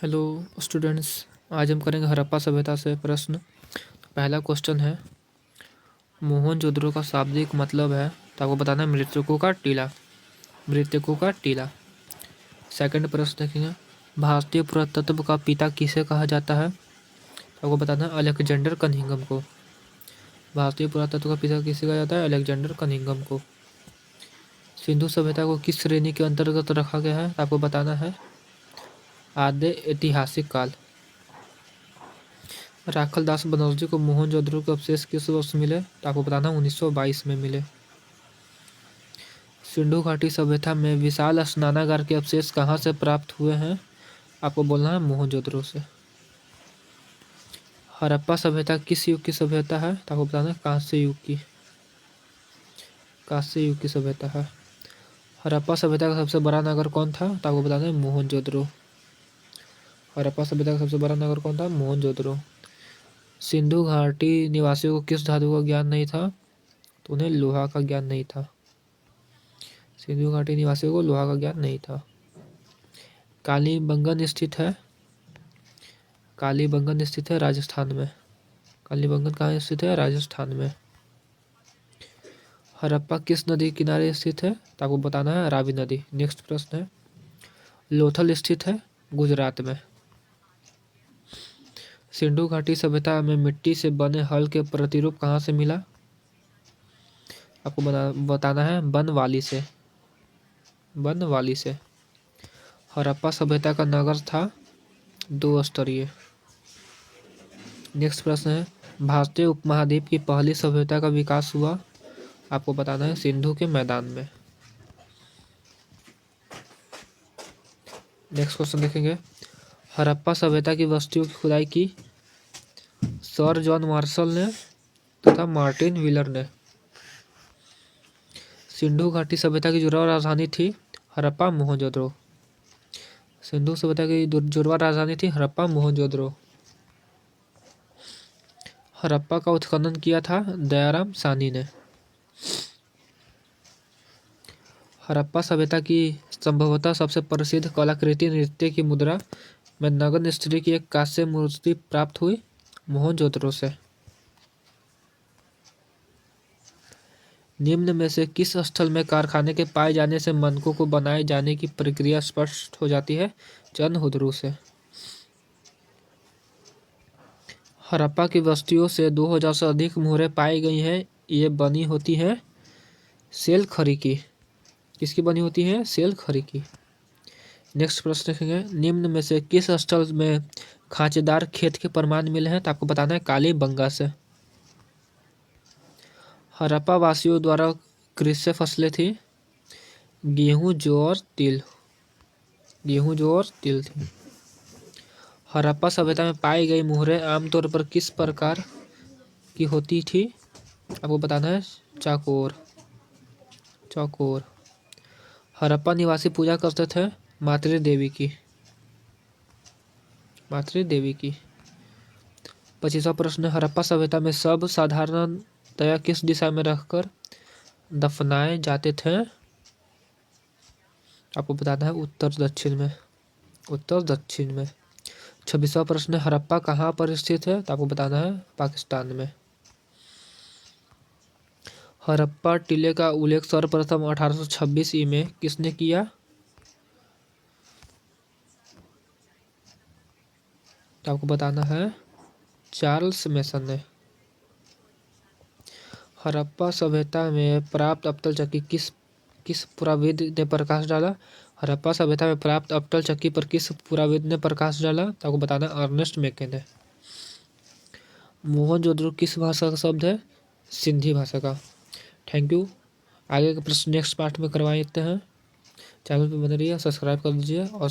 Hello students, आज हम करेंगे हड़प्पा सभ्यता से प्रश्न। पहला क्वेश्चन है, मोहनजोदड़ो का शाब्दिक मतलब है, तो आपको बताना है मृतकों का टीला। मृतकों का टीला। सेकंड प्रश्न देखेंगे, भारतीय पुरातत्व का पिता किसे कहा जाता है, तो आपको बताना है अलेक्जेंडर कनिंघम को। भारतीय पुरातत्व का पिता किसे कहा जाता है, अलेक्जेंडर कनिंघम को। सिंधु सभ्यता को किस श्रेणी के अंतर्गत रखा गया है, तो आपको बताना है आद्य ऐतिहासिक काल। राखल दास बनर्जी को मोहनजोदड़ो के अवशेष किस वर्ष मिले, तो आपको बताना 1922 में मिले। सिंधु घाटी सभ्यता में विशाल स्नानागार के अवशेष कहाँ से प्राप्त हुए हैं, आपको बोलना है मोहनजोदड़ो से। हड़प्पा सभ्यता किस युग की सभ्यता है, तो आपको बताना है कांस्य युग की। कांस्य युग की सभ्यता है। हड़प्पा सभ्यता का सबसे बड़ा नगर कौन था, तो आपको बताना है मोहनजोदड़ो। हड़प्पा सभ्यता का सबसे बड़ा नगर कौन था, मोहनजोदड़ो। सिंधु घाटी निवासियों को किस धातु का ज्ञान नहीं था, तो उन्हें लोहा का ज्ञान नहीं था। सिंधु घाटी निवासियों को लोहा का ज्ञान नहीं था। कालीबंगन स्थित है, कालीबंगन स्थित है राजस्थान में। कालीबंगन कहाँ स्थित है, राजस्थान में। हड़प्पा किस नदी के किनारे स्थित है, तो आपको बताना है रावी नदी। नेक्स्ट प्रश्न है, लोथल स्थित है गुजरात में। सिंधु घाटी सभ्यता में मिट्टी से बने हल के प्रतिरूप कहाँ से मिला, आपको बताना है बनवाली से। बनवाली से। हड़प्पा सभ्यता का नगर था 2 स्तरीय। नेक्स्ट प्रश्न है, भारतीय उपमहाद्वीप की पहली सभ्यता का विकास हुआ, आपको बताना है सिंधु के मैदान में। नेक्स्ट क्वेश्चन देखेंगे, हड़प्पा सभ्यता की बस्तियों की खुदाई की सर जॉन मार्शल ने तथा मार्टिन व्हीलर ने। सिंधु घाटी सभ्यता की जुड़वा राजधानी थी हड़प्पा मोहनजोदड़ो। सिंधु सभ्यता की जुड़वा राजधानी थी हड़प्पा मोहनजोदड़ो। हड़प्पा का उत्खनन किया था दयाराम साहनी ने। हड़प्पा सभ्यता की संभवतः सबसे प्रसिद्ध कलाकृति नृत्य की मुद्रा में नग्न स्त्री की एक कांस्य मूर्ति प्राप्त हुई मोहनजोदड़ो से। निम्न में से किस स्थल में कारखाने के पाए जाने से मनकों को बनाए जाने की प्रक्रिया स्पष्ट हो जाती है, चंदहुदरू से। हड़प्पा की बस्तियों से 2000 से अधिक मुहरें पाई गई हैं। ये बनी होती है सेल खरी की। किसकी बनी होती है, सेल खरी की। नेक्स्ट प्रश्न देखेंगे, निम्न में से किस स्थल में खांचेदार खेत के प्रमाण मिले हैं, तो आपको बताना है कालीबंगा से। हड़प्पा वासियों द्वारा कृषि फसलें थी गेहूं, जौ और तिल। गेहूं, जौ और तिल थी। हड़प्पा सभ्यता में पाई गई मुहरें आमतौर पर किस प्रकार की होती थी, आपको बताना है चौकोर। चौकोर। हड़प्पा निवासी पूजा करते थे मातृ देवी की। मातृ देवी की। 25वां प्रश्न, हड़प्पा सभ्यता में सब साधारणतया किस दिशा में रखकर दफनाए जाते थे, आपको बताना है उत्तर दक्षिण में। उत्तर दक्षिण में। 26वां प्रश्न, हड़प्पा कहाँ पर स्थित है, तो आपको बताना है पाकिस्तान में। हड़प्पा टीले का उल्लेख सर्वप्रथम 1826 में किसने किया, तो आपको बताना है चार्ल्स मेसन ने। हड़प्पा सभ्यता में प्राप्त अवतल चक्की किस किस पुराविद ने प्रकाश डाला। हड़प्पा सभ्यता में प्राप्त अवतल चक्की पर किस पुराविद ने प्रकाश डाला, तो आपको बताना अर्नेस्ट मेके ने। मोहनजोदड़ो किस भाषा का शब्द है, सिंधी भाषा का। Thank you. आगे का प्रश्न नेक्स्ट पार्ट में करवाते हैं। चैनल पर बने रहिए, सब्सक्राइब कर दीजिए और